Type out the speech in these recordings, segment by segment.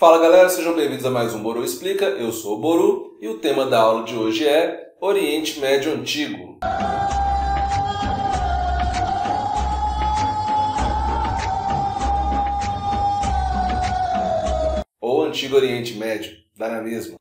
Fala galera, sejam bem-vindos a mais um Boru Explica, eu sou o Boru e o tema da aula de hoje é Oriente Médio Antigo. Ou Antigo Oriente Médio, dá na mesma.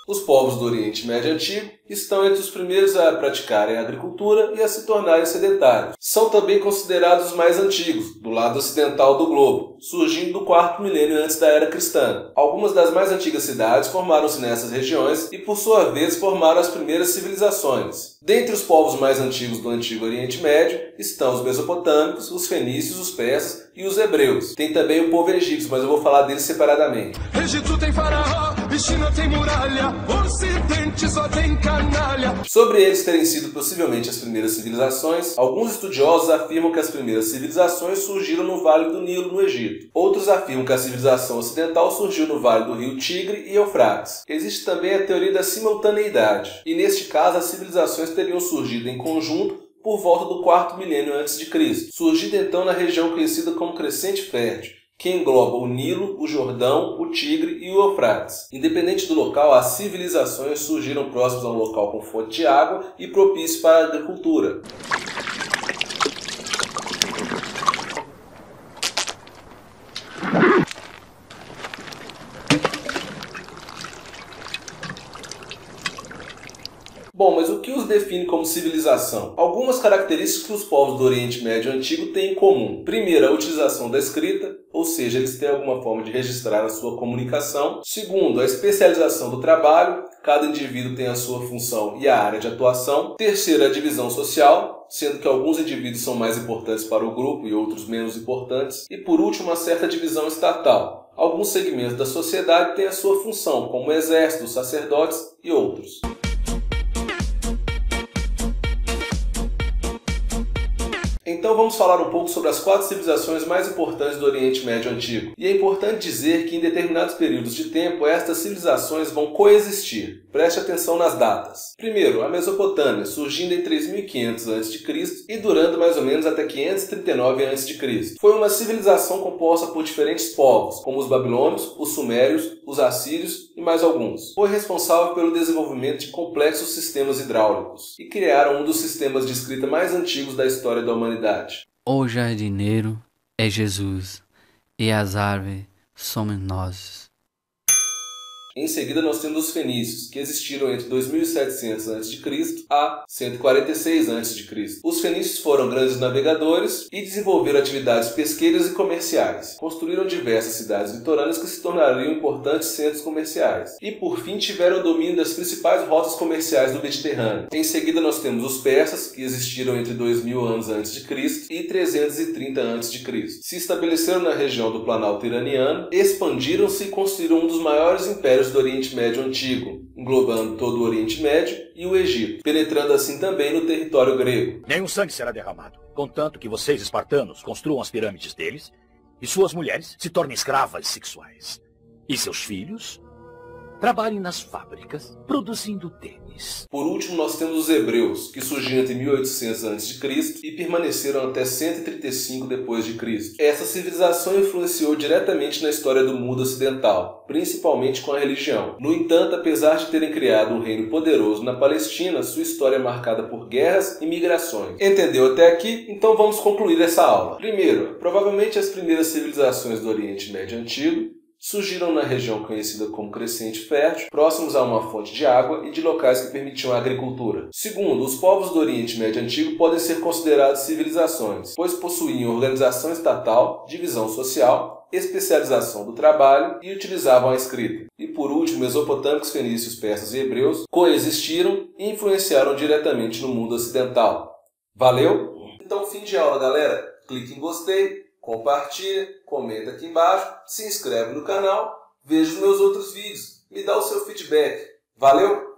Os povos do Oriente Médio Antigo estão entre os primeiros a praticarem a agricultura e a se tornarem sedentários. São também considerados os mais antigos, do lado ocidental do globo, surgindo do quarto milênio antes da era cristã. Algumas das mais antigas cidades formaram-se nessas regiões e, por sua vez, formaram as primeiras civilizações. Dentre os povos mais antigos do Antigo Oriente Médio estão os mesopotâmicos, os fenícios, os persas e os hebreus. Tem também o povo egípcio, mas eu vou falar deles separadamente. Egito tem faraó, China tem muralha, Ocidente só tem canalha. Sobre eles terem sido possivelmente as primeiras civilizações, alguns estudiosos afirmam que as primeiras civilizações surgiram no Vale do Nilo, no Egito. Outros afirmam que a civilização ocidental surgiu no Vale do Rio Tigre e Eufrates. Existe também a teoria da simultaneidade, e neste caso as civilizações teriam surgido em conjunto por volta do quarto milênio antes de Cristo, surgindo então na região conhecida como Crescente Fértil, que engloba o Nilo, o Jordão, o Tigre e o Eufrates. Independente do local, as civilizações surgiram próximas a um local com fonte de água e propício para a agricultura. Bom, mas o que os define como civilização? Algumas características que os povos do Oriente Médio Antigo têm em comum. Primeiro, a utilização da escrita, ou seja, eles têm alguma forma de registrar a sua comunicação. Segundo, a especialização do trabalho, cada indivíduo tem a sua função e a área de atuação. Terceiro, a divisão social, sendo que alguns indivíduos são mais importantes para o grupo e outros menos importantes. E por último, uma certa divisão estatal. Alguns segmentos da sociedade têm a sua função, como o exército, os sacerdotes e outros. Então vamos falar um pouco sobre as 4 civilizações mais importantes do Oriente Médio Antigo. E é importante dizer que em determinados períodos de tempo estas civilizações vão coexistir. Preste atenção nas datas. Primeiro, a Mesopotâmia, surgindo em 3500 a.C. e durando mais ou menos até 539 a.C. Foi uma civilização composta por diferentes povos, como os babilônios, os sumérios, os assírios e mais alguns. Foi responsável pelo desenvolvimento de complexos sistemas hidráulicos e criaram um dos sistemas de escrita mais antigos da história da humanidade. O jardineiro é Jesus e as árvores somos nós. Em seguida nós temos os fenícios, que existiram entre 2700 a.C. a 146 a.C. Os fenícios foram grandes navegadores e desenvolveram atividades pesqueiras e comerciais. Construíram diversas cidades litorâneas que se tornariam importantes centros comerciais. E por fim tiveram o domínio das principais rotas comerciais do Mediterrâneo. Em seguida nós temos os persas, que existiram entre 2000 anos antes de Cristo e 330 a.C. Se estabeleceram na região do Planalto Iraniano, expandiram-se e construíram um dos maiores impérios do Oriente Médio Antigo, englobando todo o Oriente Médio e o Egito, penetrando assim também no território grego. Nenhum sangue será derramado, contanto que vocês, espartanos, construam as pirâmides deles e suas mulheres se tornem escravas sexuais. E seus filhos trabalhem nas fábricas produzindo tênis. Por último, nós temos os hebreus, que surgiram entre 1800 a.C. e permaneceram até 135 d.C. Essa civilização influenciou diretamente na história do mundo ocidental, principalmente com a religião. No entanto, apesar de terem criado um reino poderoso na Palestina, sua história é marcada por guerras e migrações. Entendeu até aqui? Então vamos concluir essa aula. Primeiro, provavelmente as primeiras civilizações do Oriente Médio Antigo surgiram na região conhecida como Crescente Fértil, próximos a uma fonte de água e de locais que permitiam a agricultura. Segundo, os povos do Oriente Médio Antigo podem ser considerados civilizações, pois possuíam organização estatal, divisão social, especialização do trabalho e utilizavam a escrita. E por último, mesopotâmicos, fenícios, persas e hebreus coexistiram e influenciaram diretamente no mundo ocidental. Valeu? Então, fim de aula, galera. Clique em gostei, compartilha, comenta aqui embaixo, se inscreve no canal, veja os meus outros vídeos, me dá o seu feedback. Valeu?